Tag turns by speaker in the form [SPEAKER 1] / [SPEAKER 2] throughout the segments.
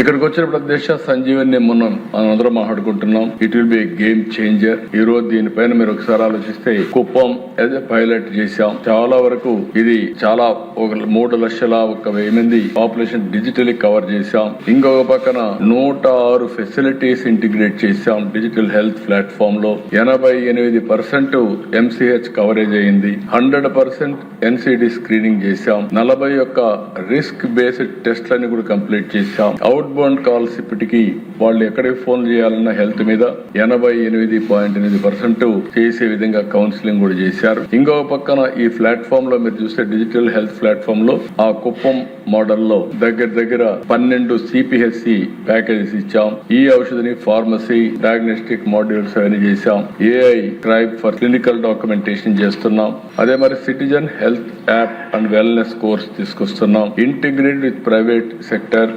[SPEAKER 1] ఇక్కడికి వచ్చినప్పుడు దేశ సంజీవని మనందరం మాట్లాడుకుంటున్నాం. It will be game changer. ఈ రోజు దీనిపైన మీరు ఒకసారి ఆలోచిస్తే కుప్పం పైలట్ చేశాం. చాలా వరకు ఇది చాలా 3,01,000 మంది పాపులేషన్ డిజిటలీ కవర్ చేశాం. ఇంకొక పక్కన 106 ఫెసిలిటీస్ ఇంటిగ్రేట్ చేశాం డిజిటల్ హెల్త్ ప్లాట్ఫామ్ లో. 88% MCH కవరేజ్ అయింది. 100% NCD స్క్రీనింగ్ చేశాం. 41 రిస్క్ బేస్డ్ టెస్ట్లని కూడా కంప్లీట్ చేశాం. అవుట్ బౌండ్ కాల్స్ ఇప్పటికీ వాళ్ళు ఎక్కడికి ఫోన్ చేయాలన్న హెల్త్ మీద 88.8% చేసే విధంగా కౌన్సిలింగ్ కూడా చేశారు. ఇంకొక పక్కన ఈ ప్లాట్ఫామ్ లో మీరు చూస్తే డిజిటల్ హెల్త్ ప్లాట్ఫామ్ లో ఆ కుప్పం మోడల్ లో దగ్గర 12 CPHC ప్యాకేజెస్ ఇచ్చాం. ఈ ఔషధిని ఫార్మసీ డయాగ్నోస్టిక్ మాడ్యూల్స్ అవన్నీ చేశాం. AI scribe for clinical documentation చేస్తున్నాం. అదే మరి citizen health app and wellness course తీసుకొస్తున్నాం. ఇంటిగ్రేట్ విత్ ప్రైవేట్ సెక్టర్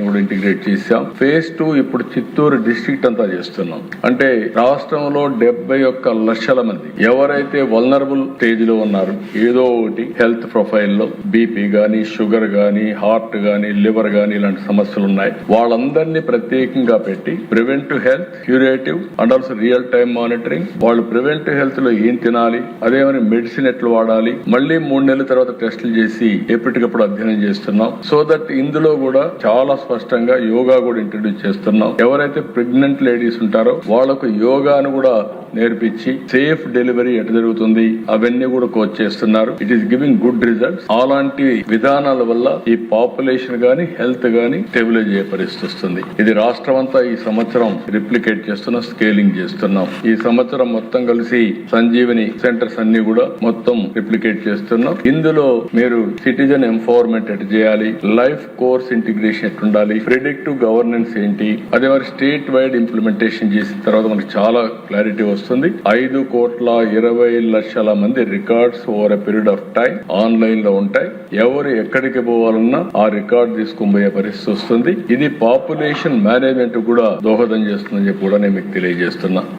[SPEAKER 1] కూడా ఇంటిగ్రేట్ చేశాం. ఫేజ్ 2 ఇప్పుడు చిత్తూరు డిస్ట్రిక్ట్ అంతా చేస్తున్నాం. అంటే రాష్ట్రంలో 71 లక్షల మంది ఎవరైతే వల్నరబుల్ స్టేజ్ లో ఉన్నారు, ఏదో ఒకటి హెల్త్ ప్రొఫైల్ లో బీపీ గానీ, షుగర్ గానీ, హార్ట్ గానీ, లివర్ గానీ ఇలాంటి సమస్యలు ఉన్నాయి. వాళ్ళందరినీ ప్రత్యేకంగా పెట్టి preventive health, curative and also real time monitoring, వాళ్ళు ప్రివెంటివ్ హెల్త్ లో ఏం తినాలి, అదే మరి మెడిసిన్ ఎట్లా వాడాలి, మళ్ళీ 3 నెలల తర్వాత టెస్టులు చేసి ఎప్పటికప్పుడు అధ్యయనం చేస్తున్నాం. సో దట్ ఇందులో కూడా చాలా స్పష్టంగా యోగా కూడా ఇంట్రడ్యూస్ చేస్తున్నాం. ఎవరైతే ప్రెగ్నెంట్ లేడీస్ ఉంటారో వాళ్లకు యోగాను కూడా నేర్పించి సేఫ్ డెలివరీ ఎట్లా జరుగుతుంది అవన్నీ కూడా కోచ్ చేస్తున్నారు. It is giving good results. అలాంటి విధానాల వల్ల ఈ పాపులేషన్ గానీ హెల్త్ గానీ స్టెబిలైజ్ అయ్యే పరిస్థితి వస్తుంది. ఇది రాష్ట్రం అంతా ఈ సంవత్సరం రిప్లికేట్ చేస్తున్నాం, స్కేలింగ్ చేస్తున్నాం. ఈ సంవత్సరం మొత్తం కలిసి సంజీవని సెంటర్స్ అన్ని కూడా మొత్తం రిప్లికేట్ చేస్తున్నాం. ఇందులో మీరు సిటిజన్ ఎంపవర్మెంట్ ఎట్ చేయాలి, లైఫ్ కోర్స్ ఇంటిగ్రేషన్ ఎట్టుండాలి, ప్రిడిక్టివ్ గవర్నెన్స్ ఏంటి, అదే మరి స్టేట్ వైడ్ ఇంప్లిమెంటేషన్ చేసిన తర్వాత మనకి చాలా క్లారిటీ వస్తుంది. 5,20,00,000 మంది records over a period of time online లో ఉంటాయి. ఎవరు ఎక్కడికి పోవాలన్నా ఆ రికార్డ్ తీసుకుని పోయే పరిస్థితి వస్తుంది. ఇది పాపులేషన్ మేనేజ్మెంట్ కూడా దోహదం చేస్తుందని చెప్పి కూడా నేను మీకు తెలియజేస్తున్నా.